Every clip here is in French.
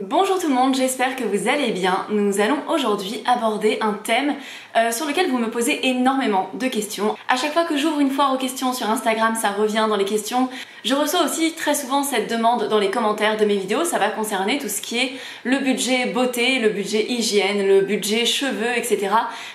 Bonjour tout le monde, j'espère que vous allez bien. Nous allons aujourd'hui aborder un thème sur lequel vous me posez énormément de questions. À chaque fois que j'ouvre une foire aux questions sur Instagram, ça revient dans les questions. Je reçois aussi très souvent cette demande dans les commentaires de mes vidéos. Ça va concerner tout ce qui est le budget beauté, le budget hygiène, le budget cheveux, etc.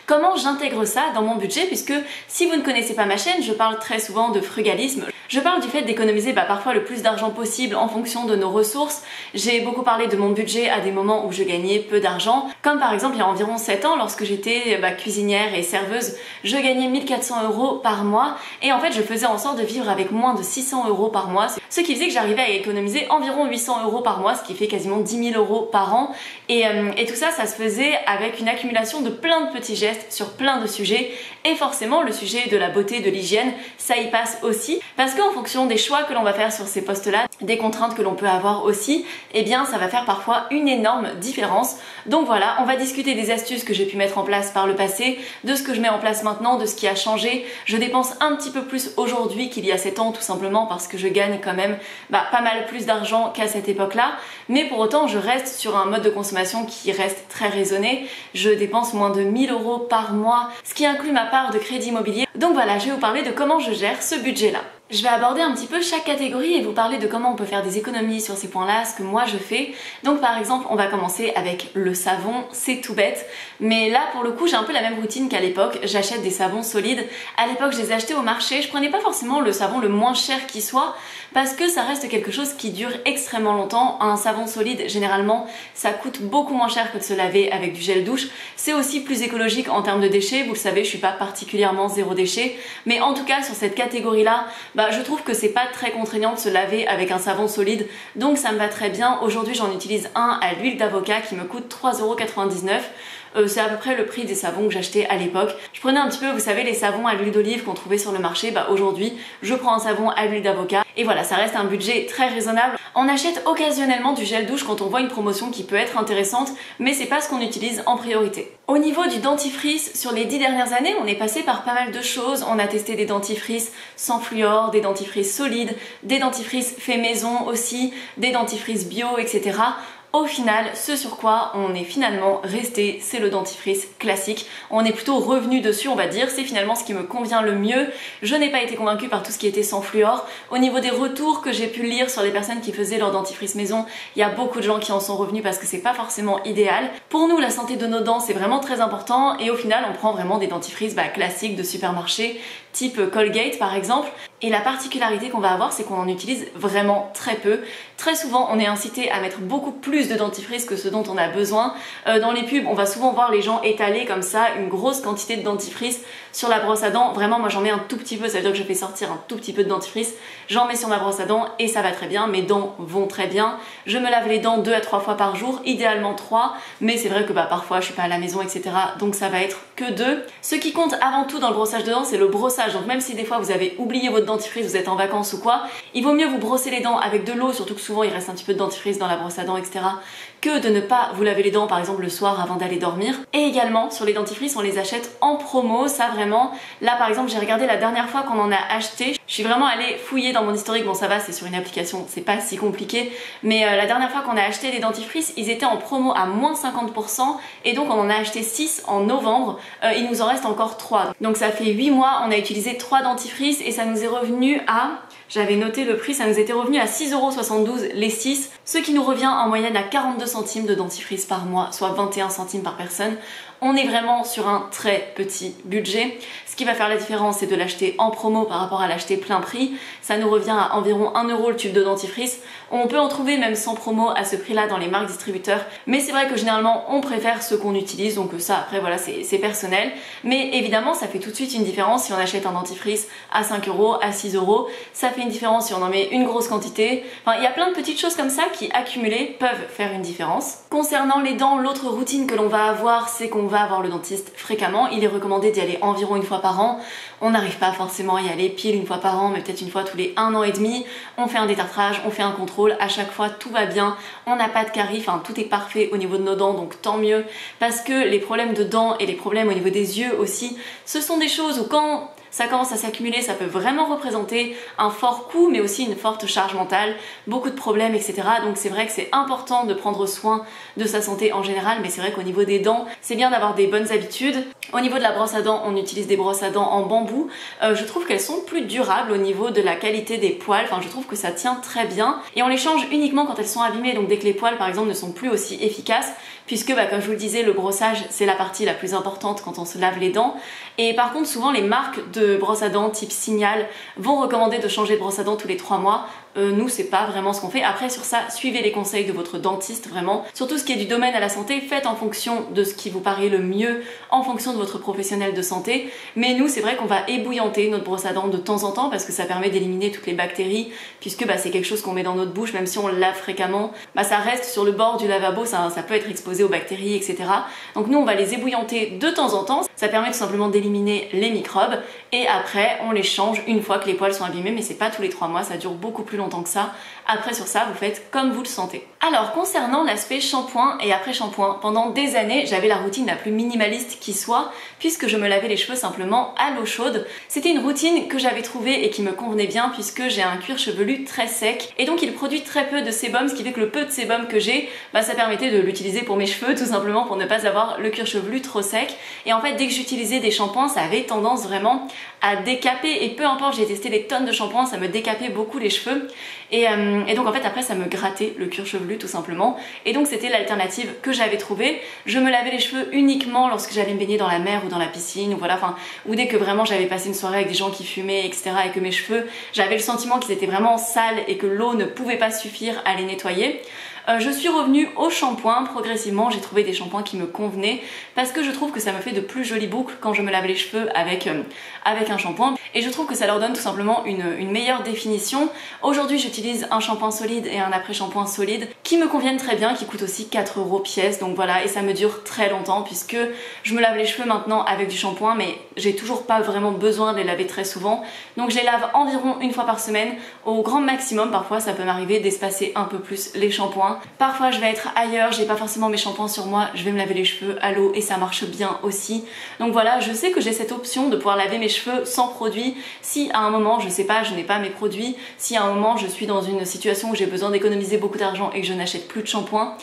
Comment j'intègre ça dans mon budget, puisque si vous ne connaissez pas ma chaîne, je parle très souvent de frugalisme. Je parle du fait d'économiser parfois le plus d'argent possible en fonction de nos ressources. J'ai beaucoup parlé de mon budget à des moments où je gagnais peu d'argent, comme par exemple il y a environ 7 ans lorsque j'étais cuisinière et serveuse, je gagnais 1400 € par mois et en fait je faisais en sorte de vivre avec moins de 600 € par mois, ce qui faisait que j'arrivais à économiser environ 800 € par mois, ce qui fait quasiment 10 000 € par an et tout ça, ça se faisait avec une accumulation de plein de petits gestes sur plein de sujets et forcément le sujet de la beauté, de l'hygiène, ça y passe aussi parce qu'en fonction des choix que l'on va faire sur ces postes-là, des contraintes que l'on peut avoir aussi, eh bien ça va faire parfois une énorme différence. Donc voilà, on va discuter des astuces que j'ai pu mettre en place par le passé, de ce que je mets en place maintenant, de ce qui a changé. Je dépense un petit peu plus aujourd'hui qu'il y a 7 ans tout simplement parce que je gagne quand même pas mal plus d'argent qu'à cette époque-là, mais pour autant je reste sur un mode de consommation qui reste très raisonné. Je dépense moins de 1000 € par mois, ce qui inclut ma part de crédit immobilier. Donc voilà, je vais vous parler de comment je gère ce budget-là. Je vais aborder un petit peu chaque catégorie et vous parler de comment on peut faire des économies sur ces points-là, ce que moi je fais. Donc par exemple, on va commencer avec le savon, c'est tout bête, mais là pour le coup j'ai un peu la même routine qu'à l'époque, j'achète des savons solides. À l'époque je les achetais au marché, je prenais pas forcément le savon le moins cher qui soit, parce que ça reste quelque chose qui dure extrêmement longtemps. Un savon solide, généralement, ça coûte beaucoup moins cher que de se laver avec du gel douche. C'est aussi plus écologique en termes de déchets, vous le savez, je suis pas particulièrement zéro déchet, mais en tout cas sur cette catégorie-là, je trouve que c'est pas très contraignant de se laver avec un savon solide, donc ça me va très bien. Aujourd'hui j'en utilise un à l'huile d'avocat qui me coûte 3,99 €. C'est à peu près le prix des savons que j'achetais à l'époque. Je prenais un petit peu, vous savez, les savons à l'huile d'olive qu'on trouvait sur le marché. Aujourd'hui, je prends un savon à l'huile d'avocat. Et voilà, ça reste un budget très raisonnable. On achète occasionnellement du gel douche quand on voit une promotion qui peut être intéressante, mais c'est pas ce qu'on utilise en priorité. Au niveau du dentifrice, sur les 10 dernières années, on est passé par pas mal de choses. On a testé des dentifrices sans fluor, des dentifrices solides, des dentifrices faits maison aussi, des dentifrices bio, etc. Au final, ce sur quoi on est finalement resté, c'est le dentifrice classique. On est plutôt revenu dessus, on va dire. C'est finalement ce qui me convient le mieux. Je n'ai pas été convaincue par tout ce qui était sans fluor. Au niveau des retours que j'ai pu lire sur des personnes qui faisaient leur dentifrice maison, il y a beaucoup de gens qui en sont revenus parce que c'est pas forcément idéal. Pour nous, la santé de nos dents, c'est vraiment très important et au final, on prend vraiment des dentifrices classiques de supermarché, type Colgate par exemple. Et la particularité qu'on va avoir, c'est qu'on en utilise vraiment très peu. Très souvent, on est incité à mettre beaucoup plus de dentifrice que ce dont on a besoin. Dans les pubs, on va souvent voir les gens étaler comme ça une grosse quantité de dentifrice sur la brosse à dents. Vraiment, moi j'en mets un tout petit peu, ça veut dire que je fais sortir un tout petit peu de dentifrice. J'en mets sur ma brosse à dents et ça va très bien. Mes dents vont très bien. Je me lave les dents 2 à 3 fois par jour, idéalement 3. Mais c'est vrai que parfois je suis pas à la maison, etc. Donc ça va être que 2. Ce qui compte avant tout dans le brossage de dents, c'est le brossage. Donc même si des fois vous avez oublié votre dentifrice, vous êtes en vacances ou quoi, il vaut mieux vous brosser les dents avec de l'eau, surtout que souvent il reste un petit peu de dentifrice dans la brosse à dents, etc., que de ne pas vous laver les dents par exemple le soir avant d'aller dormir. Et également sur les dentifrices, on les achète en promo, ça vraiment. Là par exemple, j'ai regardé la dernière fois qu'on en a acheté, je suis vraiment allée fouiller dans mon historique. Bon, ça va, c'est sur une application, c'est pas si compliqué, mais la dernière fois qu'on a acheté des dentifrices, ils étaient en promo à moins 50% et donc on en a acheté 6 en novembre. Il nous en reste encore 3, donc ça fait 8 mois, on a utilisé 3 dentifrices et ça nous est revenu à, j'avais noté le prix, ça nous était revenu à 6,72 € les 6, ce qui nous revient en moyenne à 42 centimes de dentifrice par mois, soit 21 centimes par personne. On est vraiment sur un très petit budget. Ce qui va faire la différence, c'est de l'acheter en promo par rapport à l'acheter plein prix. Ça nous revient à environ 1 € le tube de dentifrice. On peut en trouver même sans promo à ce prix-là dans les marques distributeurs. Mais c'est vrai que généralement, on préfère ce qu'on utilise. Donc ça, après, voilà, c'est personnel. Mais évidemment, ça fait tout de suite une différence si on achète un dentifrice à 5 €, à 6 €. Ça fait une différence si on en met une grosse quantité. Enfin, il y a plein de petites choses comme ça qui, accumulées, peuvent faire une différence. Concernant les dents, l'autre routine que l'on va avoir, c'est qu'on va avoir le dentiste fréquemment. Il est recommandé d'y aller environ une fois par an. On n'arrive pas forcément à y aller pile une fois par an, mais peut-être une fois tous les 1 an et demi. On fait un détartrage, on fait un contrôle, à chaque fois tout va bien, on n'a pas de caries, enfin tout est parfait au niveau de nos dents, donc tant mieux, parce que les problèmes de dents et les problèmes au niveau des yeux aussi, ce sont des choses où quand ça commence à s'accumuler, ça peut vraiment représenter un fort coût mais aussi une forte charge mentale, beaucoup de problèmes, etc. Donc c'est vrai que c'est important de prendre soin de sa santé en général, mais c'est vrai qu'au niveau des dents, c'est bien d'avoir des bonnes habitudes. Au niveau de la brosse à dents, on utilise des brosses à dents en bambou. Je trouve qu'elles sont plus durables au niveau de la qualité des poils, enfin je trouve que ça tient très bien. Et on les change uniquement quand elles sont abîmées, donc dès que les poils par exemple ne sont plus aussi efficaces, puisque comme je vous le disais, le brossage c'est la partie la plus importante quand on se lave les dents. Et par contre souvent les marques de brosses à dents type Signal vont recommander de changer de brosse à dents tous les 3 mois. Nous c'est pas vraiment ce qu'on fait. Après sur ça, suivez les conseils de votre dentiste vraiment. Surtout ce qui est du domaine à la santé, faites en fonction de ce qui vous paraît le mieux, en fonction de votre professionnel de santé. Mais nous c'est vrai qu'on va ébouillanter notre brosse à dents de temps en temps parce que ça permet d'éliminer toutes les bactéries, puisque c'est quelque chose qu'on met dans notre bouche, même si on le lave fréquemment, ça reste sur le bord du lavabo, ça peut être exposé aux bactéries, etc. Donc nous on va les ébouillanter de temps en temps, ça permet tout simplement d'éliminer les microbes et après on les change une fois que les poils sont abîmés, mais c'est pas tous les 3 mois, ça dure beaucoup plus longtemps que ça. Après sur ça, vous faites comme vous le sentez. Alors concernant l'aspect shampoing et après shampoing, pendant des années j'avais la routine la plus minimaliste qui soit, puisque je me lavais les cheveux simplement à l'eau chaude. C'était une routine que j'avais trouvée et qui me convenait bien puisque j'ai un cuir chevelu très sec et donc il produit très peu de sébum, ce qui fait que le peu de sébum que j'ai, ça permettait de l'utiliser pour mes cheveux tout simplement pour ne pas avoir le cuir chevelu trop sec. Et en fait dès que j'utilisais des shampoings, ça avait tendance vraiment à décaper et peu importe, j'ai testé des tonnes de shampoings, ça me décapait beaucoup les cheveux et donc en fait après ça me grattait le cuir chevelu tout simplement et donc c'était l'alternative que j'avais trouvée. Je me lavais les cheveux uniquement lorsque j'allais me baigner dans la mer ou dans la piscine ou voilà, ou dès que vraiment j'avais passé une soirée avec des gens qui fumaient, etc. et que mes cheveux, j'avais le sentiment qu'ils étaient vraiment sales et que l'eau ne pouvait pas suffire à les nettoyer. Je suis revenue au shampoing progressivement, j'ai trouvé des shampoings qui me convenaient parce que je trouve que ça me fait de plus jolies boucles quand je me lave les cheveux avec un shampoing et je trouve que ça leur donne tout simplement une meilleure définition. Aujourd'hui j'utilise un shampoing solide et un après-shampoing solide qui me conviennent très bien, qui coûtent aussi 4 € pièce, donc voilà, et ça me dure très longtemps puisque je me lave les cheveux maintenant avec du shampoing mais j'ai toujours pas vraiment besoin de les laver très souvent, donc je les lave environ une fois par semaine au grand maximum. Parfois ça peut m'arriver d'espacer un peu plus les shampoings. Parfois je vais être ailleurs, j'ai pas forcément mes shampoings sur moi, je vais me laver les cheveux à l'eau et ça marche bien aussi. Donc voilà, je sais que j'ai cette option de pouvoir laver mes cheveux sans produit si à un moment, je sais pas, je n'ai pas mes produits, si à un moment je suis dans une situation où j'ai besoin d'économiser beaucoup d'argent et que je n'achète plus de shampoing.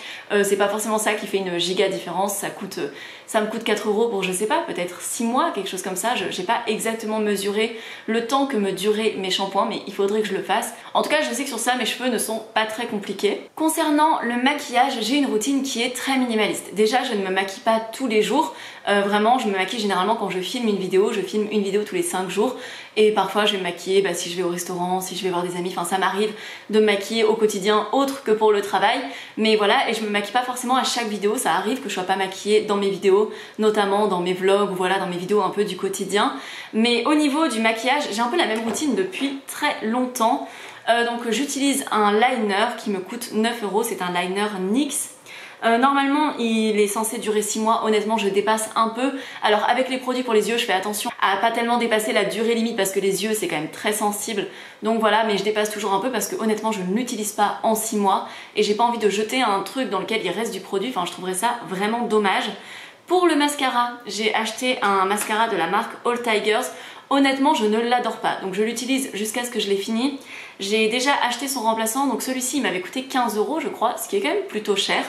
C'est pas forcément ça qui fait une giga différence, ça me coûte 4 € pour je sais pas, peut-être 6 mois, quelque chose comme ça. J'ai pas exactement mesuré le temps que me duraient mes shampoings mais il faudrait que je le fasse. En tout cas je sais que sur ça mes cheveux ne sont pas très compliqués. Concernant le maquillage, j'ai une routine qui est très minimaliste. Déjà je ne me maquille pas tous les jours, vraiment je me maquille généralement quand je filme une vidéo tous les 5 jours et parfois je vais me maquiller si je vais au restaurant, si je vais voir des amis, ça m'arrive de me maquiller au quotidien autre que pour le travail, mais voilà, et je me maquille pas forcément à chaque vidéo, ça arrive que je sois pas maquillée dans mes vidéos, notamment dans mes vlogs ou voilà, dans mes vidéos un peu du quotidien. Mais au niveau du maquillage, j'ai un peu la même routine depuis très longtemps. Donc j'utilise un liner qui me coûte 9 €, c'est un liner NYX. Normalement il est censé durer 6 mois, honnêtement je dépasse un peu. Alors avec les produits pour les yeux je fais attention à pas tellement dépasser la durée limite parce que les yeux c'est quand même très sensible, donc voilà, mais je dépasse toujours un peu parce que honnêtement je ne l'utilise pas en 6 mois et j'ai pas envie de jeter un truc dans lequel il reste du produit, je trouverais ça vraiment dommage. Pour le mascara, j'ai acheté un mascara de la marque All Tigers. Honnêtement je ne l'adore pas, donc je l'utilise jusqu'à ce que je l'ai fini. J'ai déjà acheté son remplaçant, donc celui-ci il m'avait coûté 15 € je crois, ce qui est quand même plutôt cher.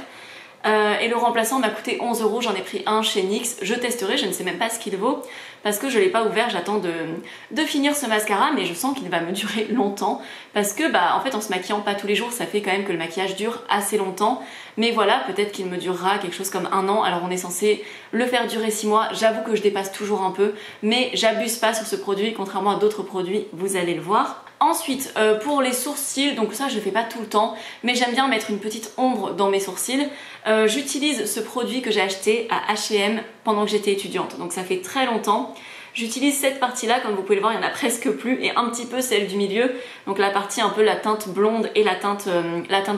Et le remplaçant m'a coûté 11 €, j'en ai pris un chez NYX, je testerai, je ne sais même pas ce qu'il vaut parce que je ne l'ai pas ouvert, j'attends de finir ce mascara, mais je sens qu'il va me durer longtemps parce que en fait en se maquillant pas tous les jours ça fait quand même que le maquillage dure assez longtemps, mais voilà, peut-être qu'il me durera quelque chose comme 1 an, alors on est censé le faire durer 6 mois, j'avoue que je dépasse toujours un peu, mais j'abuse pas sur ce produit, contrairement à d'autres produits, vous allez le voir. Ensuite, pour les sourcils, donc ça je le fais pas tout le temps, mais j'aime bien mettre une petite ombre dans mes sourcils. J'utilise ce produit que j'ai acheté à H&M pendant que j'étais étudiante, donc ça fait très longtemps. J'utilise cette partie là, comme vous pouvez le voir il y en a presque plus, et un petit peu celle du milieu, donc la partie un peu la teinte blonde et la teinte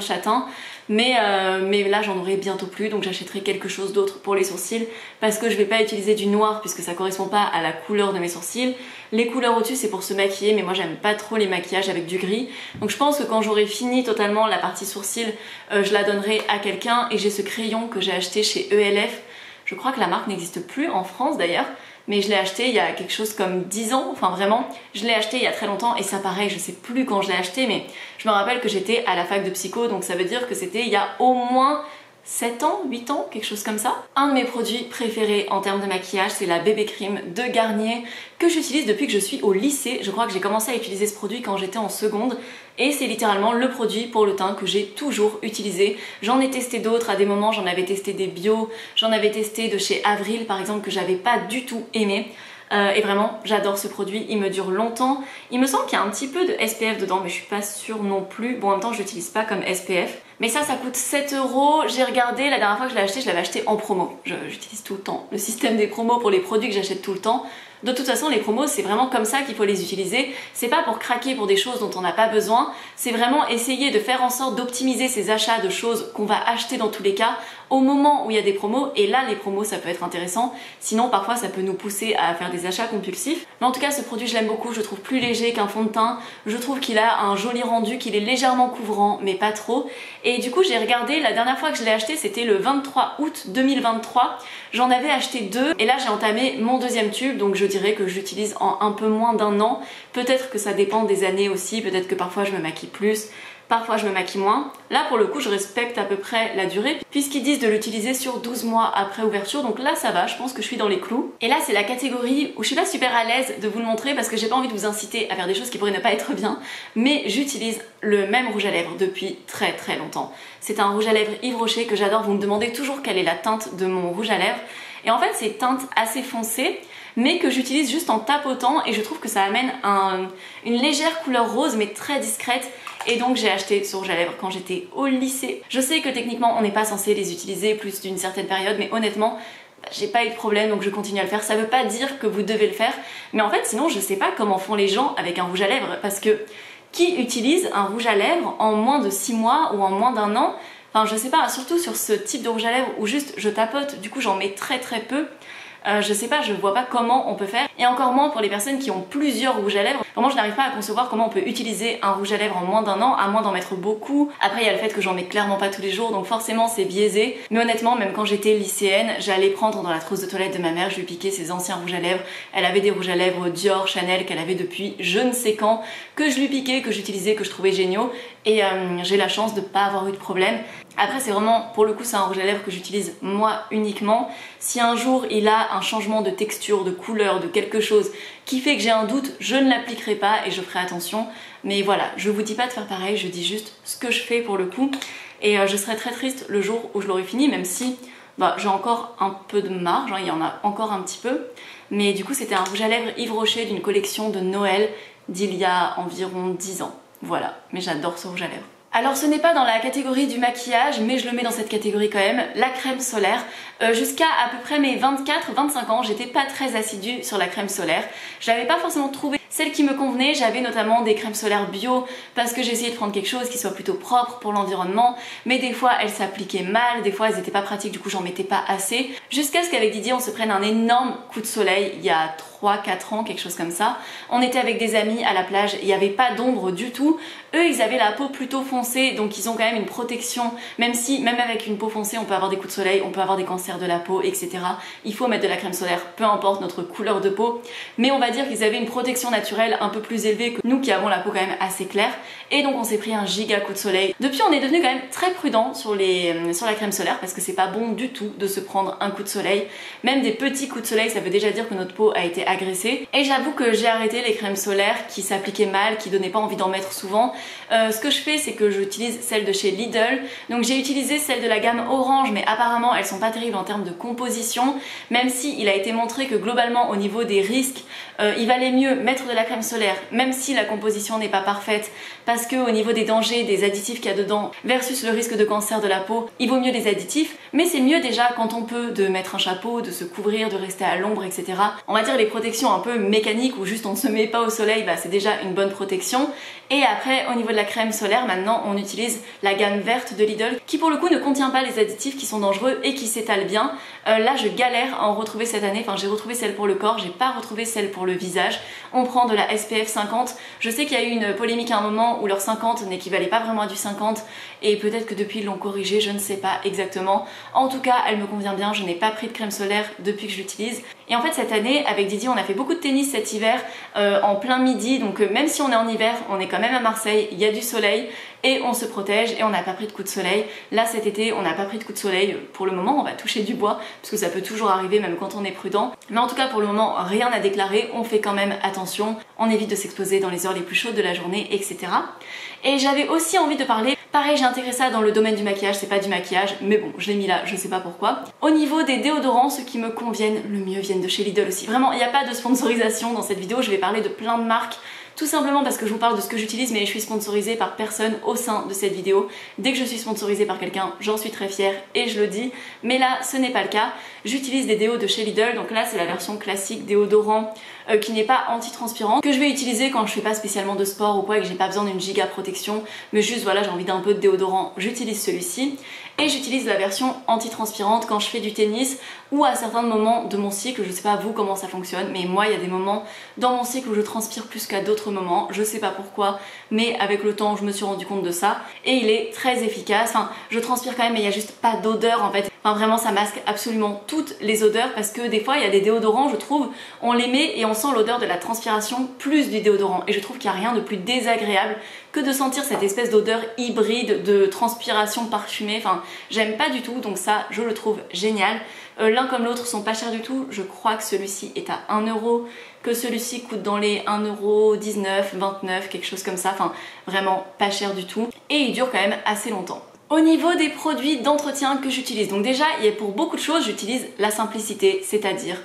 châtain. Mais là j'en aurai bientôt plus, donc j'achèterai quelque chose d'autre pour les sourcils parce que je vais pas utiliser du noir puisque ça correspond pas à la couleur de mes sourcils. Les couleurs au-dessus c'est pour se maquiller, mais moi j'aime pas trop les maquillages avec du gris, donc je pense que quand j'aurai fini totalement la partie sourcils, je la donnerai à quelqu'un. Et j'ai ce crayon que j'ai acheté chez ELF, je crois que la marque n'existe plus en France d'ailleurs, mais je l'ai acheté il y a quelque chose comme 10 ans, enfin vraiment, je l'ai acheté il y a très longtemps et ça pareil, je sais plus quand je l'ai acheté, mais je me rappelle que j'étais à la fac de psycho, donc ça veut dire que c'était il y a au moins 7 ans, 8 ans, quelque chose comme ça. Un de mes produits préférés en termes de maquillage, c'est la BB Cream de Garnier que j'utilise depuis que je suis au lycée. Je crois que j'ai commencé à utiliser ce produit quand j'étais en seconde et c'est littéralement le produit pour le teint que j'ai toujours utilisé. J'en ai testé d'autres à des moments, j'en avais testé des bio, j'en avais testé de chez Avril par exemple que j'avais pas du tout aimé. Et vraiment j'adore ce produit, il me dure longtemps. Il me semble qu'il y a un petit peu de SPF dedans mais je suis pas sûre non plus. Bon en même temps je l'utilise pas comme SPF. Mais ça coûte 7 €. J'ai regardé, la dernière fois que je l'ai acheté, je l'avais acheté en promo. J'utilise tout le temps le système des promos pour les produits que j'achète tout le temps. De toute façon, les promos, c'est vraiment comme ça qu'il faut les utiliser. C'est pas pour craquer pour des choses dont on n'a pas besoin. C'est vraiment essayer de faire en sorte d'optimiser ses achats de choses qu'on va acheter dans tous les cas au moment où il y a des promos. Et là, les promos, ça peut être intéressant. Sinon, parfois, ça peut nous pousser à faire des achats compulsifs. Mais en tout cas, ce produit, je l'aime beaucoup. Je le trouve plus léger qu'un fond de teint. Je trouve qu'il a un joli rendu, qu'il est légèrement couvrant, mais pas trop. Et du coup, j'ai regardé, la dernière fois que je l'ai acheté, c'était le 23 août 2023. J'en avais acheté 2 et là j'ai entamé mon deuxième tube, donc je dirais que j'utilise en un peu moins d'1 an. Peut-être que ça dépend des années aussi, peut-être que parfois je me maquille plus, parfois je me maquille moins. Là pour le coup je respecte à peu près la durée puisqu'ils disent de l'utiliser sur 12 mois après ouverture, donc là ça va, je pense que je suis dans les clous. Et là c'est la catégorie où je suis pas super à l'aise de vous le montrer parce que j'ai pas envie de vous inciter à faire des choses qui pourraient ne pas être bien, mais j'utilise le même rouge à lèvres depuis très très longtemps. C'est un rouge à lèvres Yves Rocher que j'adore, vous me demandez toujours quelle est la teinte de mon rouge à lèvres. Et en fait c'est une teinte assez foncée mais que j'utilise juste en tapotant et je trouve que ça amène une légère couleur rose mais très discrète. Et donc j'ai acheté ce rouge à lèvres quand j'étais au lycée. Je sais que techniquement on n'est pas censé les utiliser plus d'une certaine période, mais honnêtement j'ai pas eu de problème donc je continue à le faire. Ça veut pas dire que vous devez le faire, mais en fait sinon je sais pas comment font les gens avec un rouge à lèvres, parce que qui utilise un rouge à lèvres en moins de 6 mois ou en moins d'1 an? Enfin je sais pas, surtout sur ce type de rouge à lèvres où juste je tapote, du coup j'en mets très très peu. Je sais pas, je vois pas comment on peut faire, et encore moins pour les personnes qui ont plusieurs rouges à lèvres. Vraiment je n'arrive pas à concevoir comment on peut utiliser un rouge à lèvres en moins d'1 an, à moins d'en mettre beaucoup. Après il y a le fait que j'en mets clairement pas tous les jours, donc forcément c'est biaisé. Mais honnêtement, même quand j'étais lycéenne, j'allais prendre dans la trousse de toilette de ma mère, je lui piquais ses anciens rouges à lèvres. Elle avait des rouges à lèvres Dior, Chanel qu'elle avait depuis je ne sais quand, que je lui piquais, que j'utilisais, que je trouvais géniaux, et j'ai la chance de pas avoir eu de problème. Après c'est vraiment, pour le coup c'est un rouge à lèvres que j'utilise moi uniquement. Si un jour il a un changement de texture, de couleur, de quelque chose qui fait que j'ai un doute, je ne l'appliquerai pas et je ferai attention. Mais voilà, je vous dis pas de faire pareil, je dis juste ce que je fais pour le coup. Et je serais très triste le jour où je l'aurai fini, même si j'ai encore un peu de marge, hein, il y en a encore un petit peu. Mais du coup c'était un rouge à lèvres Yves Rocher d'une collection de Noël d'il y a environ 10 ans. Voilà, mais j'adore ce rouge à lèvres. Alors ce n'est pas dans la catégorie du maquillage, mais je le mets dans cette catégorie quand même, la crème solaire. Jusqu'à à peu près mes 24-25 ans, j'étais pas très assidue sur la crème solaire. J'avais pas forcément trouvé celle qui me convenait, j'avais notamment des crèmes solaires bio parce que j'essayais de prendre quelque chose qui soit plutôt propre pour l'environnement, mais des fois elles s'appliquaient mal, des fois elles étaient pas pratiques, du coup j'en mettais pas assez. Jusqu'à ce qu'avec Didier on se prenne un énorme coup de soleil il y a 3-4 ans, quelque chose comme ça. On était avec des amis à la plage, il n'y avait pas d'ombre du tout. Eux ils avaient la peau plutôt foncée, donc ils ont quand même une protection, même avec une peau foncée on peut avoir des coups de soleil, on peut avoir des cancers de la peau, etc. Il faut mettre de la crème solaire, peu importe notre couleur de peau, mais on va dire qu'ils avaient une protection naturelle un peu plus élevée que nous qui avons la peau quand même assez claire, et donc on s'est pris un giga coup de soleil. Depuis on est devenu quand même très prudent sur la crème solaire parce que c'est pas bon du tout de se prendre un coup de soleil. Même des petits coups de soleil ça veut déjà dire que notre peau a été agressée, et j'avoue que j'ai arrêté les crèmes solaires qui s'appliquaient mal, qui donnaient pas envie d'en mettre souvent. Ce que je fais c'est que j'utilise celle de chez Lidl, donc j'ai utilisé celle de la gamme orange, mais apparemment elles sont pas terribles en termes de composition, même si il a été montré que globalement au niveau des risques il valait mieux mettre de la crème solaire même si la composition n'est pas parfaite, parce que au niveau des dangers des additifs qu'il y a dedans versus le risque de cancer de la peau, il vaut mieux les additifs, mais c'est mieux déjà quand on peut de mettre un chapeau, de se couvrir, de rester à l'ombre, etc. On va dire les protections un peu mécaniques où juste on ne se met pas au soleil, c'est déjà une bonne protection. Et après au niveau de la crème solaire, maintenant on utilise la gamme verte de Lidl qui pour le coup ne contient pas les additifs qui sont dangereux et qui s'étalent bien. Là je galère à en retrouver cette année, j'ai retrouvé celle pour le corps, j'ai pas retrouvé celle pour le visage. On prend de la SPF 50, je sais qu'il y a eu une polémique à un moment où leur 50 n'équivalait pas vraiment à du 50 et peut-être que depuis ils l'ont corrigée, je ne sais pas exactement. En tout cas, elle me convient bien, je n'ai pas pris de crème solaire depuis que je l'utilise. Et en fait cette année, avec Didier, on a fait beaucoup de tennis cet hiver, en plein midi, donc même si on est en hiver, on est quand même à Marseille, il y a du soleil, et on se protège et on n'a pas pris de coup de soleil. Là cet été on n'a pas pris de coup de soleil pour le moment, on va toucher du bois parce que ça peut toujours arriver même quand on est prudent. Mais en tout cas pour le moment rien à déclarer, on fait quand même attention, on évite de s'exposer dans les heures les plus chaudes de la journée, etc. Et j'avais aussi envie de parler, pareil j'ai intégré ça dans le domaine du maquillage, c'est pas du maquillage mais bon je l'ai mis là, je sais pas pourquoi. Au niveau des déodorants, ceux qui me conviennent le mieux viennent de chez Lidl aussi. Vraiment il n'y a pas de sponsorisation dans cette vidéo, je vais parler de plein de marques. Tout simplement parce que je vous parle de ce que j'utilise, mais je suis sponsorisée par personne au sein de cette vidéo. Dès que je suis sponsorisée par quelqu'un, j'en suis très fière et je le dis. Mais là, ce n'est pas le cas. J'utilise des déos de chez Lidl, donc là c'est la version classique déodorant qui n'est pas anti-transpirant, que je vais utiliser quand je fais pas spécialement de sport ou quoi et que j'ai pas besoin d'une giga protection, mais juste voilà j'ai envie d'un peu de déodorant, j'utilise celui-ci. Et j'utilise la version anti-transpirante quand je fais du tennis ou à certains moments de mon cycle. Je sais pas vous comment ça fonctionne, mais moi il y a des moments dans mon cycle où je transpire plus qu'à d'autres moments, je sais pas pourquoi, mais avec le temps je me suis rendu compte de ça et il est très efficace. Enfin je transpire quand même mais il y a juste pas d'odeur en fait. Enfin vraiment ça masque absolument toutes les odeurs parce que des fois il y a des déodorants, je trouve, on les met et on sent l'odeur de la transpiration plus du déodorant et je trouve qu'il n'y a rien de plus désagréable que de sentir cette espèce d'odeur hybride de transpiration parfumée. Enfin j'aime pas du tout, donc ça je le trouve génial. L'un comme l'autre sont pas chers du tout, je crois que celui-ci est à 1 euro, que celui-ci coûte dans les 1,19€, 29€, quelque chose comme ça, enfin vraiment pas cher du tout et il dure quand même assez longtemps. Au niveau des produits d'entretien que j'utilise, donc déjà il y a pour beaucoup de choses j'utilise la simplicité, c'est-à-dire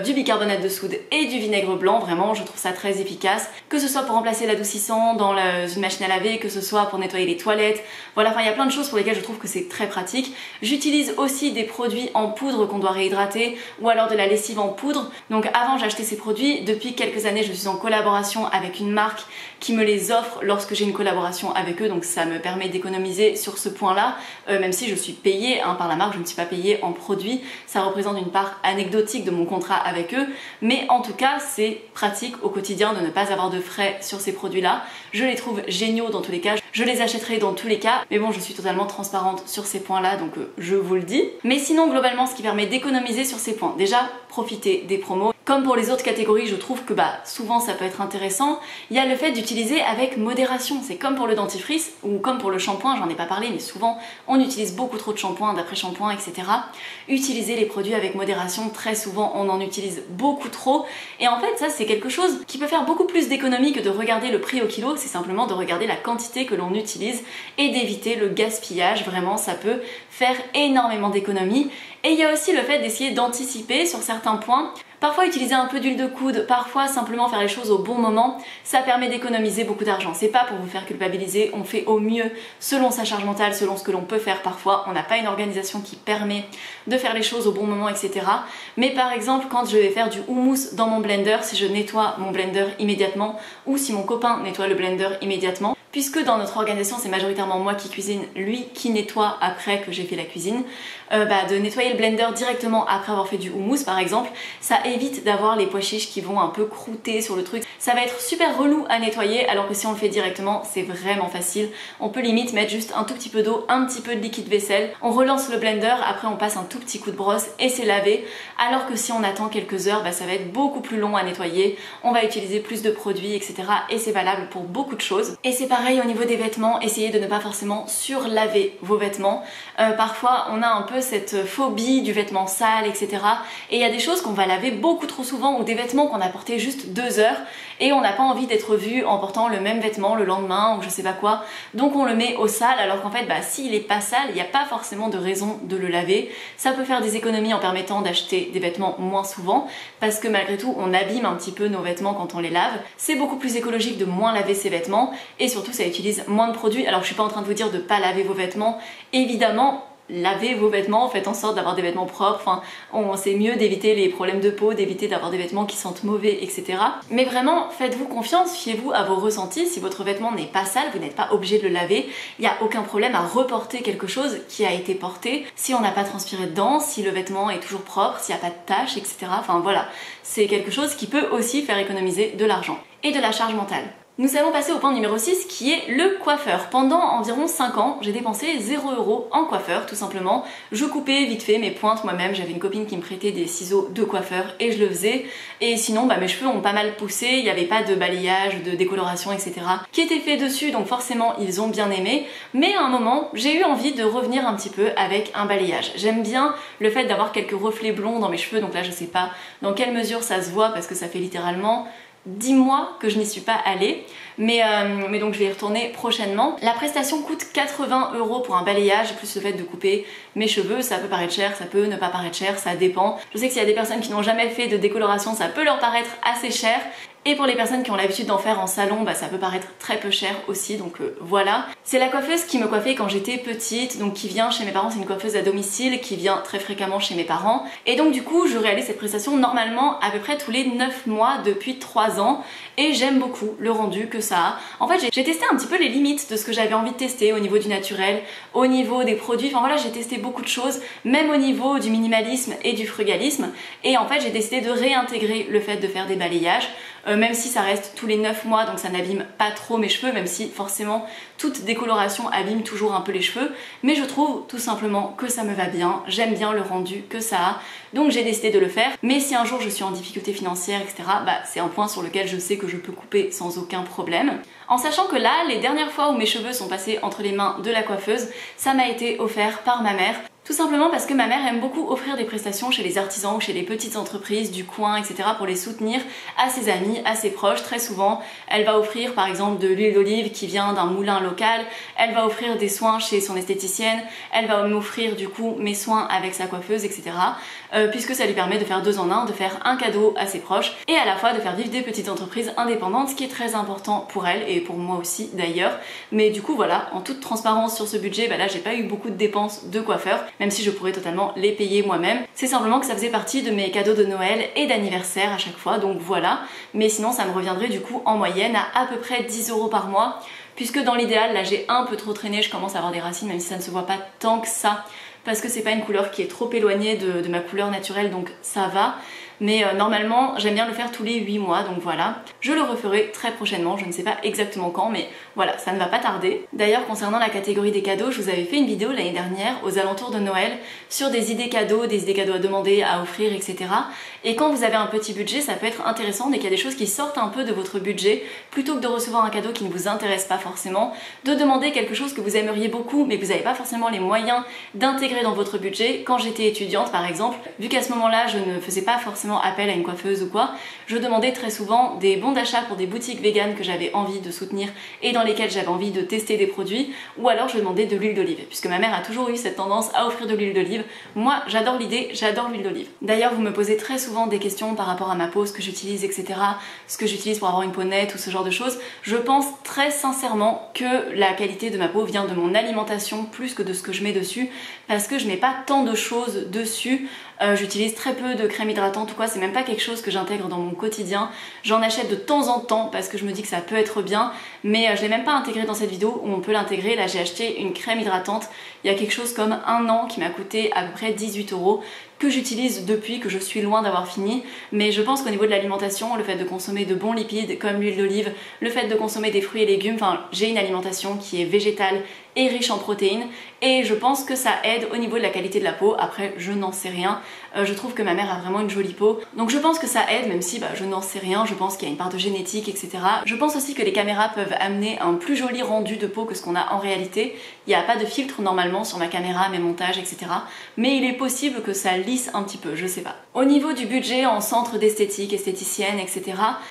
du bicarbonate de soude et du vinaigre blanc, vraiment je trouve ça très efficace, que ce soit pour remplacer l'adoucissant dans une machine à laver, que ce soit pour nettoyer les toilettes, voilà, enfin il y a plein de choses pour lesquelles je trouve que c'est très pratique. J'utilise aussi des produits en poudre qu'on doit réhydrater ou alors de la lessive en poudre, donc avant j'achetais ces produits, depuis quelques années je suis en collaboration avec une marque qui me les offre lorsque j'ai une collaboration avec eux, donc ça me permet d'économiser sur ce point là, même si je suis payée par la marque, je ne suis pas payée en produits, ça représente une part anecdotique de mon contrat avec eux, mais en tout cas c'est pratique au quotidien de ne pas avoir de frais sur ces produits là. Je les trouve géniaux dans tous les cas, je les achèterai dans tous les cas, mais bon je suis totalement transparente sur ces points là donc je vous le dis. Mais sinon globalement ce qui permet d'économiser sur ces points, déjà profiter des promos. Comme pour les autres catégories, je trouve que souvent ça peut être intéressant. Il y a le fait d'utiliser avec modération. C'est comme pour le dentifrice ou comme pour le shampoing, j'en ai pas parlé, mais souvent on utilise beaucoup trop de shampoing, d'après-shampoing, etc. Utiliser les produits avec modération, très souvent on en utilise beaucoup trop. Et en fait ça c'est quelque chose qui peut faire beaucoup plus d'économie que de regarder le prix au kilo, c'est simplement de regarder la quantité que l'on utilise et d'éviter le gaspillage. Vraiment ça peut faire énormément d'économies. Et il y a aussi le fait d'essayer d'anticiper sur certains points. Parfois utiliser un peu d'huile de coude, parfois simplement faire les choses au bon moment, ça permet d'économiser beaucoup d'argent. C'est pas pour vous faire culpabiliser, on fait au mieux selon sa charge mentale, selon ce que l'on peut faire parfois. On n'a pas une organisation qui permet de faire les choses au bon moment, etc. Mais par exemple, quand je vais faire du houmous dans mon blender, si je nettoie mon blender immédiatement ou si mon copain nettoie le blender immédiatement, puisque dans notre organisation c'est majoritairement moi qui cuisine, lui qui nettoie après que j'ai fait la cuisine, de nettoyer le blender directement après avoir fait du houmous par exemple, ça évite d'avoir les pois chiches qui vont un peu croûter sur le truc. Ça va être super relou à nettoyer alors que si on le fait directement c'est vraiment facile. On peut limite mettre juste un tout petit peu d'eau, un petit peu de liquide vaisselle, on relance le blender, après on passe un tout petit coup de brosse et c'est lavé, alors que si on attend quelques heures ça va être beaucoup plus long à nettoyer, on va utiliser plus de produits, etc. et c'est valable pour beaucoup de choses. Et c'est pareil au niveau des vêtements, essayez de ne pas forcément surlaver vos vêtements. Parfois on a un peu cette phobie du vêtement sale, etc. et il y a des choses qu'on va laver beaucoup trop souvent ou des vêtements qu'on a portés juste 2 heures et on n'a pas envie d'être vu en portant le même vêtement le lendemain ou je sais pas quoi, donc on le met au sale alors qu'en fait s'il est pas sale il n'y a pas forcément de raison de le laver. Ça peut faire des économies en permettant d'acheter des vêtements moins souvent parce que malgré tout on abîme un petit peu nos vêtements quand on les lave. C'est beaucoup plus écologique de moins laver ses vêtements et surtout ça utilise moins de produits. Alors je suis pas en train de vous dire de pas laver vos vêtements, évidemment lavez vos vêtements, faites en sorte d'avoir des vêtements propres, c'est mieux d'éviter les problèmes de peau, d'éviter d'avoir des vêtements qui sentent mauvais, etc. Mais vraiment, faites-vous confiance, fiez-vous à vos ressentis, si votre vêtement n'est pas sale, vous n'êtes pas obligé de le laver, il n'y a aucun problème à reporter quelque chose qui a été porté, si on n'a pas transpiré dedans, si le vêtement est toujours propre, s'il n'y a pas de taches, etc. Enfin voilà, c'est quelque chose qui peut aussi faire économiser de l'argent et de la charge mentale. Nous allons passer au point numéro 6 qui est le coiffeur. Pendant environ 5 ans, j'ai dépensé 0 € en coiffeur, tout simplement. Je coupais vite fait mes pointes moi-même, j'avais une copine qui me prêtait des ciseaux de coiffeur et je le faisais. Et sinon, mes cheveux ont pas mal poussé, il n'y avait pas de balayage, de décoloration, etc. qui était fait dessus, donc forcément ils ont bien aimé. Mais à un moment, j'ai eu envie de revenir un petit peu avec un balayage. J'aime bien le fait d'avoir quelques reflets blonds dans mes cheveux, donc là je sais pas dans quelle mesure ça se voit parce que ça fait littéralement 10 mois que je n'y suis pas allée, mais donc je vais y retourner prochainement. La prestation coûte 80 € pour un balayage, plus le fait de couper mes cheveux. Ça peut paraître cher, ça peut ne pas paraître cher, ça dépend. Je sais que s'il y a des personnes qui n'ont jamais fait de décoloration, ça peut leur paraître assez cher. Et pour les personnes qui ont l'habitude d'en faire en salon, ça peut paraître très peu cher aussi, donc voilà. C'est la coiffeuse qui me coiffait quand j'étais petite, donc qui vient chez mes parents, c'est une coiffeuse à domicile qui vient très fréquemment chez mes parents. Et donc du coup, je réalise cette prestation normalement à peu près tous les 9 mois depuis 3 ans. Et j'aime beaucoup le rendu que ça a. En fait, j'ai testé un petit peu les limites de ce que j'avais envie de tester au niveau du naturel, au niveau des produits. Enfin voilà, j'ai testé beaucoup de choses, même au niveau du minimalisme et du frugalisme. Et en fait, j'ai décidé de réintégrer le fait de faire des balayages. Même si ça reste tous les 9 mois, donc ça n'abîme pas trop mes cheveux, même si forcément toute décoloration abîme toujours un peu les cheveux, mais je trouve tout simplement que ça me va bien, j'aime bien le rendu que ça a, donc j'ai décidé de le faire. Mais si un jour je suis en difficulté financière, etc., c'est un point sur lequel je sais que je peux couper sans aucun problème. En sachant que là, les dernières fois où mes cheveux sont passés entre les mains de la coiffeuse, ça m'a été offert par ma mère. Tout simplement parce que ma mère aime beaucoup offrir des prestations chez les artisans ou chez les petites entreprises du coin, etc. pour les soutenir à ses amis, à ses proches. Très souvent, elle va offrir par exemple de l'huile d'olive qui vient d'un moulin local, elle va offrir des soins chez son esthéticienne, elle va m'offrir du coup mes soins avec sa coiffeuse, etc. Puisque ça lui permet de faire 2 en 1, de faire un cadeau à ses proches et à la fois de faire vivre des petites entreprises indépendantes, ce qui est très important pour elle et pour moi aussi d'ailleurs. Mais du coup voilà, en toute transparence sur ce budget, là j'ai pas eu beaucoup de dépenses de coiffeur, même si je pourrais totalement les payer moi-même. C'est simplement que ça faisait partie de mes cadeaux de Noël et d'anniversaire à chaque fois, donc voilà. Mais sinon ça me reviendrait du coup en moyenne à peu près 10 € par mois, puisque dans l'idéal, là j'ai un peu trop traîné, je commence à avoir des racines, même si ça ne se voit pas tant que ça, parce que c'est pas une couleur qui est trop éloignée de ma couleur naturelle, donc ça va. Mais normalement, j'aime bien le faire tous les 8 mois, donc voilà. Je le referai très prochainement, je ne sais pas exactement quand, mais voilà, ça ne va pas tarder. D'ailleurs, concernant la catégorie des cadeaux, je vous avais fait une vidéo l'année dernière, aux alentours de Noël, sur des idées cadeaux à demander, à offrir, etc. Et quand vous avez un petit budget, ça peut être intéressant, dès qu'il y a des choses qui sortent un peu de votre budget, plutôt que de recevoir un cadeau qui ne vous intéresse pas forcément, de demander quelque chose que vous aimeriez beaucoup, mais que vous n'avez pas forcément les moyens d'intégrer dans votre budget. Quand j'étais étudiante, par exemple, vu qu'à ce moment-là, je ne faisais pas forcément appel à une coiffeuse ou quoi, je demandais très souvent des bons d'achat pour des boutiques véganes que j'avais envie de soutenir et dans lesquelles j'avais envie de tester des produits, ou alors je demandais de l'huile d'olive, puisque ma mère a toujours eu cette tendance à offrir de l'huile d'olive. Moi j'adore l'idée, j'adore l'huile d'olive. D'ailleurs vous me posez très souvent des questions par rapport à ma peau, ce que j'utilise, etc., ce que j'utilise pour avoir une peau nette ou ce genre de choses. Je pense très sincèrement que la qualité de ma peau vient de mon alimentation plus que de ce que je mets dessus, parce que je mets pas tant de choses dessus. J'utilise très peu de crème hydratante ou quoi, c'est même pas quelque chose que j'intègre dans mon quotidien. J'en achète de temps en temps parce que je me dis que ça peut être bien, mais je l'ai même pas intégré dans cette vidéo où on peut l'intégrer. Là j'ai acheté une crème hydratante il y a quelque chose comme 1 an qui m'a coûté à peu près 18 €, que j'utilise depuis, que je suis loin d'avoir fini. Mais je pense qu'au niveau de l'alimentation, le fait de consommer de bons lipides comme l'huile d'olive, le fait de consommer des fruits et légumes, j'ai une alimentation qui est végétale et riche en protéines, et je pense que ça aide au niveau de la qualité de la peau. Après je n'en sais rien, je trouve que ma mère a vraiment une jolie peau, donc je pense que ça aide, même si je n'en sais rien. Je pense qu'il y a une part de génétique, etc. Je pense aussi que les caméras peuvent amener un plus joli rendu de peau que ce qu'on a en réalité. Il n'y a pas de filtre normalement sur ma caméra, mes montages, etc. Mais il est possible que ça lisse un petit peu, je sais pas. Au niveau du budget en centre d'esthétique, esthéticienne, etc.,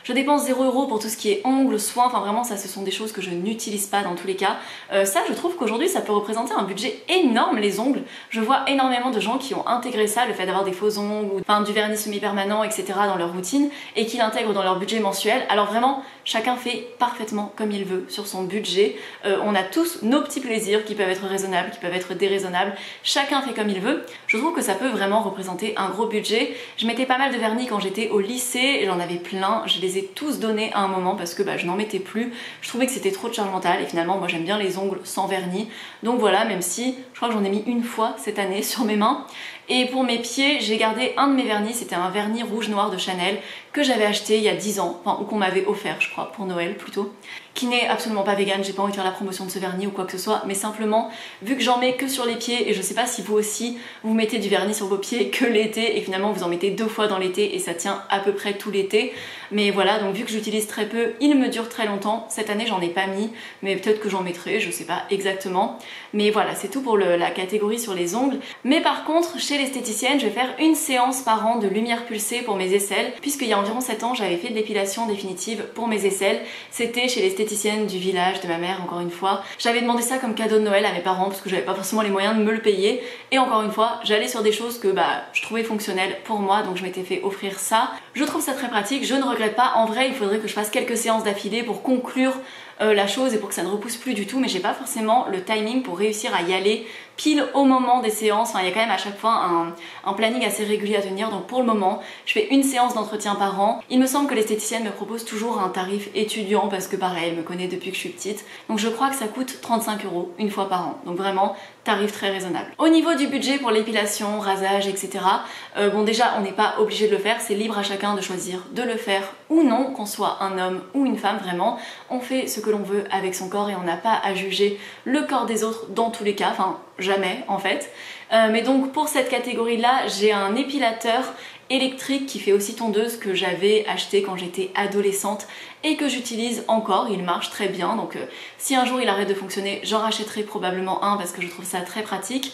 je dépense 0 € pour tout ce qui est ongles, soins, vraiment ça ce sont des choses que je n'utilise pas dans tous les cas. Ça je trouve qu'aujourd'hui ça peut représenter un budget énorme, les ongles. Je vois énormément de gens qui ont intégré ça, le fait d'avoir des faux ongles ou du vernis semi-permanent, etc. dans leur routine, et qui l'intègrent dans leur budget mensuel. Alors vraiment, chacun fait parfaitement comme il veut sur son budget. On a tous nos petits plaisirs qui peuvent être raisonnables, qui peuvent être déraisonnables. Chacun fait comme il veut. Je trouve que ça peut vraiment représenter un gros budget. Je mettais pas mal de vernis quand j'étais au lycée, j'en avais plein, je les ai tous donnés à un moment parce que je n'en mettais plus. Je trouvais que c'était trop de charge mentale et finalement moi j'aime bien les ongles sans vernis. Donc voilà, même si je crois que j'en ai mis une fois cette année sur mes mains. Et pour mes pieds, j'ai gardé un de mes vernis, c'était un vernis rouge noir de Chanel que j'avais acheté il y a 10 ans, ou qu'on m'avait offert je crois. crois, pour Noël plutôt, qui n'est absolument pas vegan. J'ai pas envie de faire la promotion de ce vernis ou quoi que ce soit, mais simplement vu que j'en mets que sur les pieds, et je sais pas si vous aussi vous mettez du vernis sur vos pieds que l'été et finalement vous en mettez 2 fois dans l'été et ça tient à peu près tout l'été, mais voilà, donc vu que j'utilise très peu, il me dure très longtemps. Cette année j'en ai pas mis, mais peut-être que j'en mettrai, je sais pas exactement, mais voilà, c'est tout pour la catégorie sur les ongles. Mais par contre, chez l'esthéticienne, je vais faire une séance par an de lumière pulsée pour mes aisselles, puisqu'il y a environ 7 ans j'avais fait de l'épilation définitive pour mes aisselles. C'était chez l'esthéticienne du village de ma mère, encore une fois. J'avais demandé ça comme cadeau de Noël à mes parents parce que j'avais pas forcément les moyens de me le payer, et encore une fois j'allais sur des choses que je trouvais fonctionnelles pour moi, donc je m'étais fait offrir ça. Je trouve ça très pratique, je ne regrette pas. En vrai il faudrait que je fasse quelques séances d'affilée pour conclure la chose et pour que ça ne repousse plus du tout, mais j'ai pas forcément le timing pour réussir à y aller pile au moment des séances. Enfin, il y a quand même à chaque fois un planning assez régulier à tenir, donc pour le moment je fais une séance d'entretien par an. Il me semble que l'esthéticienne me propose toujours un tarif étudiant parce que pareil, elle me connaît depuis que je suis petite, donc je crois que ça coûte 35 € une fois par an, donc vraiment tarif très raisonnable. Au niveau du budget pour l'épilation, rasage, etc. Bon, déjà on n'est pas obligé de le faire, c'est libre à chacun de choisir de le faire ou non, qu'on soit un homme ou une femme. Vraiment on fait ce que l'on veut avec son corps et on n'a pas à juger le corps des autres dans tous les cas, enfin jamais en fait. Mais donc pour cette catégorie là, j'ai un épilateur électrique qui fait aussi tondeuse que j'avais acheté quand j'étais adolescente et que j'utilise encore. Il marche très bien, donc si un jour il arrête de fonctionner, j'en rachèterai probablement un parce que je trouve ça très pratique.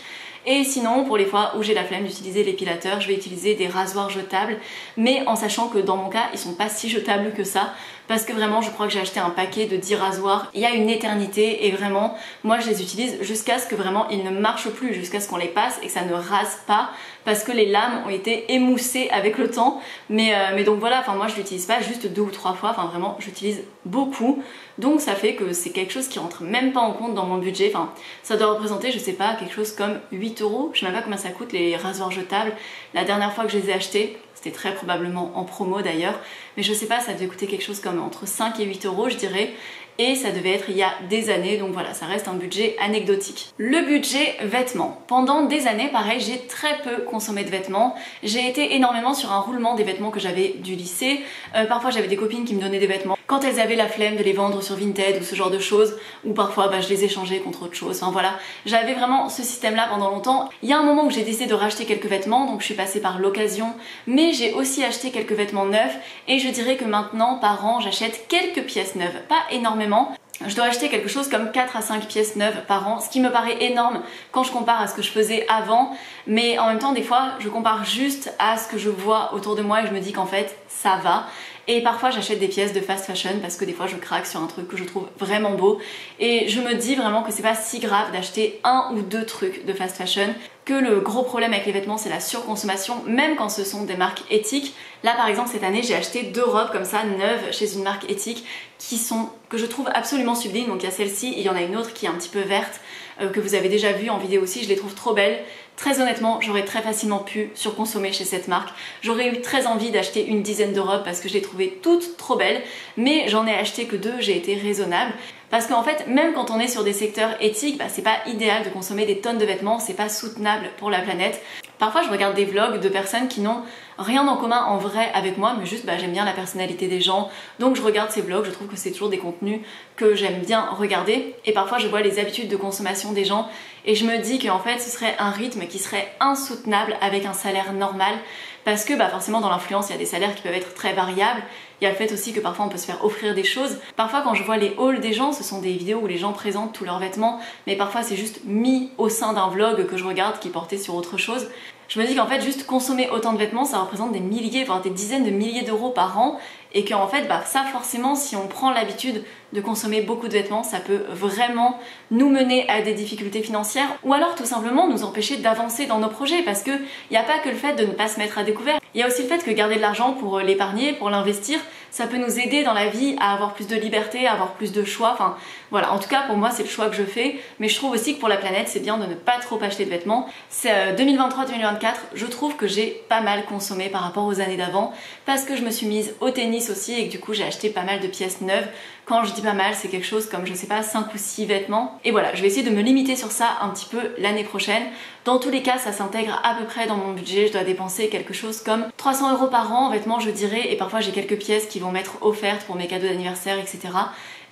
Et sinon, pour les fois où j'ai la flemme d'utiliser l'épilateur, je vais utiliser des rasoirs jetables, mais en sachant que dans mon cas, ils sont pas si jetables que ça, parce que vraiment, je crois que j'ai acheté un paquet de 10 rasoirs il y a une éternité, et vraiment, moi je les utilise jusqu'à ce que vraiment ils ne marchent plus, jusqu'à ce qu'on les passe et que ça ne rase pas, parce que les lames ont été émoussées avec le temps. Mais donc voilà, enfin moi je l'utilise pas juste 2 ou 3 fois, enfin vraiment j'utilise beaucoup, donc ça fait que c'est quelque chose qui rentre même pas en compte dans mon budget. Enfin ça doit représenter, je sais pas, quelque chose comme 8 €, je sais même pas combien ça coûte les rasoirs jetables. La dernière fois que je les ai achetés, c'était très probablement en promo d'ailleurs, mais je sais pas, ça devait coûter quelque chose comme entre 5 et 8 € je dirais, et ça devait être il y a des années, donc voilà, ça reste un budget anecdotique. Le budget vêtements. Pendant des années, pareil, j'ai très peu consommé de vêtements. J'ai été énormément sur un roulement des vêtements que j'avais du lycée. Parfois j'avais des copines qui me donnaient des vêtements quand elles avaient la flemme de les vendre sur Vinted ou ce genre de choses, ou parfois je les échangeais contre autre chose. Enfin voilà, j'avais vraiment ce système-là pendant longtemps. Il y a un moment où j'ai décidé de racheter quelques vêtements, donc je suis passée par l'occasion, mais j'ai aussi acheté quelques vêtements neufs, et je dirais que maintenant par an j'achète quelques pièces neuves, pas énormément. Je dois acheter quelque chose comme 4 à 5 pièces neuves par an, ce qui me paraît énorme quand je compare à ce que je faisais avant, mais en même temps des fois je compare juste à ce que je vois autour de moi et je me dis qu'en fait ça va. Et parfois j'achète des pièces de fast fashion parce que des fois je craque sur un truc que je trouve vraiment beau, et je me dis vraiment que c'est pas si grave d'acheter 1 ou 2 trucs de fast fashion, que le gros problème avec les vêtements c'est la surconsommation, même quand ce sont des marques éthiques. Là par exemple cette année j'ai acheté 2 robes comme ça neuves chez une marque éthique que je trouve absolument sublimes. Donc il y a celle-ci et il y en a une autre qui est un petit peu verte, que vous avez déjà vue en vidéo aussi, je les trouve trop belles. Très honnêtement, j'aurais très facilement pu surconsommer chez cette marque. J'aurais eu très envie d'acheter une dizaine de robes parce que je les trouvais toutes trop belles, mais j'en ai acheté que 2, j'ai été raisonnable. Parce qu'en fait, même quand on est sur des secteurs éthiques, c'est pas idéal de consommer des tonnes de vêtements, c'est pas soutenable pour la planète. Parfois je regarde des vlogs de personnes qui n'ont rien en commun en vrai avec moi, mais juste j'aime bien la personnalité des gens, donc je regarde ces vlogs, je trouve que c'est toujours des contenus que j'aime bien regarder, et parfois je vois les habitudes de consommation des gens et je me dis qu'en fait ce serait un rythme qui serait insoutenable avec un salaire normal, parce que forcément dans l'influence il y a des salaires qui peuvent être très variables. Il y a le fait aussi que parfois on peut se faire offrir des choses. Parfois quand je vois les hauls des gens, ce sont des vidéos où les gens présentent tous leurs vêtements, mais parfois c'est juste mis au sein d'un vlog que je regarde qui est porté sur autre chose. Je me dis qu'en fait juste consommer autant de vêtements ça représente des milliers, voire des dizaines de milliers d'euros par an, et qu'en fait ça forcément si on prend l'habitude de consommer beaucoup de vêtements ça peut vraiment nous mener à des difficultés financières, ou alors tout simplement nous empêcher d'avancer dans nos projets, parce que il n'y a pas que le fait de ne pas se mettre à découvert, il y a aussi le fait que garder de l'argent pour l'épargner, pour l'investir, ça peut nous aider dans la vie à avoir plus de liberté, à avoir plus de choix. Enfin voilà, en tout cas pour moi c'est le choix que je fais, mais je trouve aussi que pour la planète c'est bien de ne pas trop acheter de vêtements. C'est 2023-2024 2024, je trouve que j'ai pas mal consommé par rapport aux années d'avant parce que je me suis mise au tennis aussi et que du coup j'ai acheté pas mal de pièces neuves. Quand je dis pas mal, c'est quelque chose comme, je sais pas, 5 ou 6 vêtements. Et voilà, je vais essayer de me limiter sur ça un petit peu l'année prochaine. Dans tous les cas, ça s'intègre à peu près dans mon budget. Je dois dépenser quelque chose comme 300 € par an en vêtements, je dirais. Et parfois, j'ai quelques pièces qui vont m'être offertes pour mes cadeaux d'anniversaire, etc.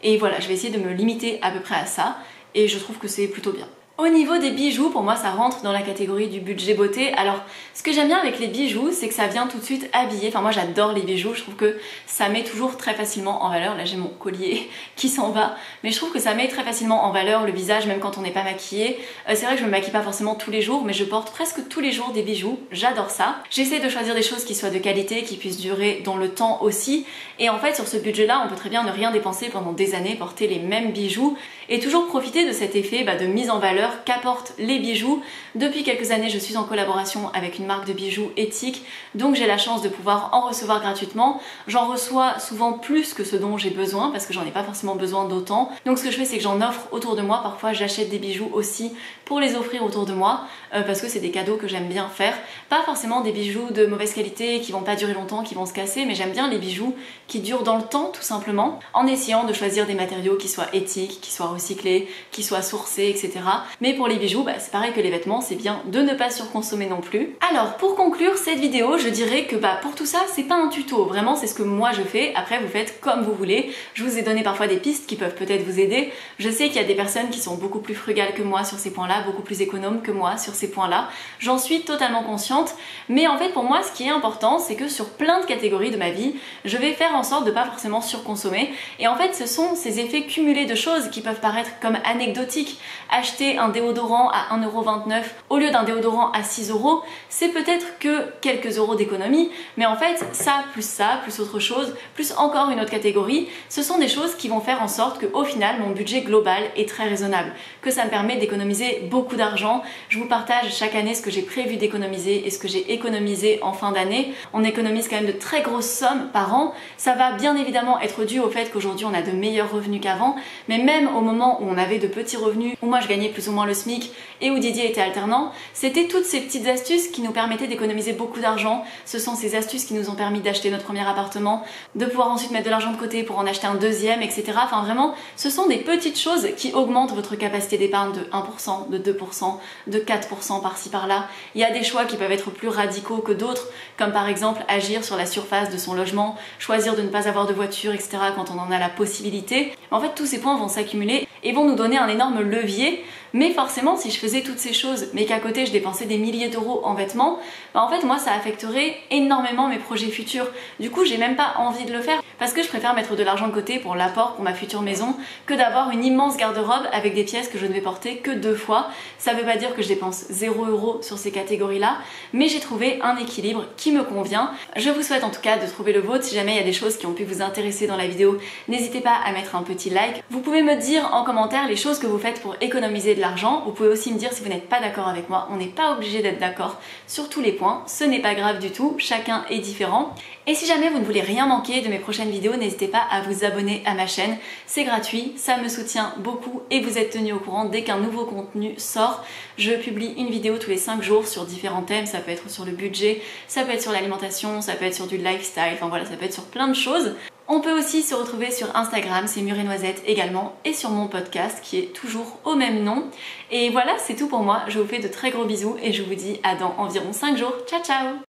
Et voilà, je vais essayer de me limiter à peu près à ça. Et je trouve que c'est plutôt bien. Au niveau des bijoux, pour moi ça rentre dans la catégorie du budget beauté. Alors ce que j'aime bien avec les bijoux, c'est que ça vient tout de suite habiller. Enfin moi j'adore les bijoux, je trouve que ça met toujours très facilement en valeur. Là j'ai mon collier qui s'en va, mais je trouve que ça met très facilement en valeur le visage même quand on n'est pas maquillé. C'est vrai que je me maquille pas forcément tous les jours, mais je porte presque tous les jours des bijoux, j'adore ça. J'essaie de choisir des choses qui soient de qualité, qui puissent durer dans le temps aussi. Et en fait sur ce budget là, on peut très bien ne rien dépenser pendant des années, porter les mêmes bijoux et toujours profiter de cet effet de mise en valeur qu'apportent les bijoux. Depuis quelques années, je suis en collaboration avec une marque de bijoux éthique, donc j'ai la chance de pouvoir en recevoir gratuitement. J'en reçois souvent plus que ce dont j'ai besoin parce que j'en ai pas forcément besoin d'autant. Donc ce que je fais, c'est que j'en offre autour de moi. Parfois, j'achète des bijoux aussi pour les offrir autour de moi parce que c'est des cadeaux que j'aime bien faire. Pas forcément des bijoux de mauvaise qualité qui vont pas durer longtemps, qui vont se casser, mais j'aime bien les bijoux qui durent dans le temps tout simplement, en essayant de choisir des matériaux qui soient éthiques, qui soient recyclés, qui soient sourcés, etc. Mais pour les bijoux, c'est pareil que les vêtements, c'est bien de ne pas surconsommer non plus. Alors pour conclure cette vidéo, je dirais que pour tout ça, c'est pas un tuto, vraiment c'est ce que moi je fais, après vous faites comme vous voulez. Je vous ai donné parfois des pistes qui peuvent peut-être vous aider. Je sais qu'il y a des personnes qui sont beaucoup plus frugales que moi sur ces points-là, beaucoup plus économes que moi sur ces points-là. J'en suis totalement consciente, mais en fait pour moi ce qui est important, c'est que sur plein de catégories de ma vie, je vais faire en sorte de pas forcément surconsommer. Et en fait ce sont ces effets cumulés de choses qui peuvent paraître comme anecdotiques. Acheter un déodorant à 1,29 € au lieu d'un déodorant à 6 €, c'est peut-être que quelques euros d'économie, mais en fait ça, plus autre chose, plus encore une autre catégorie, ce sont des choses qui vont faire en sorte que au final mon budget global est très raisonnable, que ça me permet d'économiser beaucoup d'argent. Je vous partage chaque année ce que j'ai prévu d'économiser et ce que j'ai économisé en fin d'année. On économise quand même de très grosses sommes par an. Ça va bien évidemment être dû au fait qu'aujourd'hui on a de meilleurs revenus qu'avant, mais même au moment où on avait de petits revenus, où moi je gagnais plus ou moins le SMIC et où Didier était alternant, c'était toutes ces petites astuces qui nous permettaient d'économiser beaucoup d'argent. Ce sont ces astuces qui nous ont permis d'acheter notre premier appartement, de pouvoir ensuite mettre de l'argent de côté pour en acheter un deuxième, etc. Enfin vraiment, ce sont des petites choses qui augmentent votre capacité d'épargne de 1%, de 2%, de 4% par-ci par-là. Il y a des choix qui peuvent être plus radicaux que d'autres, comme par exemple agir sur la surface de son logement, choisir de ne pas avoir de voiture, etc. quand on en a la possibilité. En fait, tous ces points vont s'accumuler et vont nous donner un énorme levier. Mais forcément, si je faisais toutes ces choses, mais qu'à côté je dépensais des milliers d'euros en vêtements, en fait moi ça affecterait énormément mes projets futurs. Du coup, j'ai même pas envie de le faire parce que je préfère mettre de l'argent de côté pour l'apport pour ma future maison que d'avoir une immense garde-robe avec des pièces que je ne vais porter que 2 fois. Ça veut pas dire que je dépense 0 € sur ces catégories-là, mais j'ai trouvé un équilibre qui me convient. Je vous souhaite en tout cas de trouver le vôtre. Si jamais il y a des choses qui ont pu vous intéresser dans la vidéo, n'hésitez pas à mettre un petit like. Vous pouvez me dire en commentaire les choses que vous faites pour économiser de l'argent. Vous pouvez aussi me dire si vous n'êtes pas d'accord avec moi. On n'est pas obligé d'être d'accord sur tous les points. Ce n'est pas grave du tout. Chacun est différent. Et si jamais vous ne voulez rien manquer de mes prochaines vidéos, n'hésitez pas à vous abonner à ma chaîne. C'est gratuit, ça me soutient beaucoup et vous êtes tenu au courant dès qu'un nouveau contenu sort. Je publie une vidéo tous les 5 jours sur différents thèmes. Ça peut être sur le budget, ça peut être sur l'alimentation, ça peut être sur du lifestyle. Enfin voilà, ça peut être sur plein de choses. On peut aussi se retrouver sur Instagram, c'est Mûre et Noisette également, et sur mon podcast qui est toujours au même nom. Et voilà, c'est tout pour moi. Je vous fais de très gros bisous et je vous dis à dans environ 5 jours. Ciao ciao!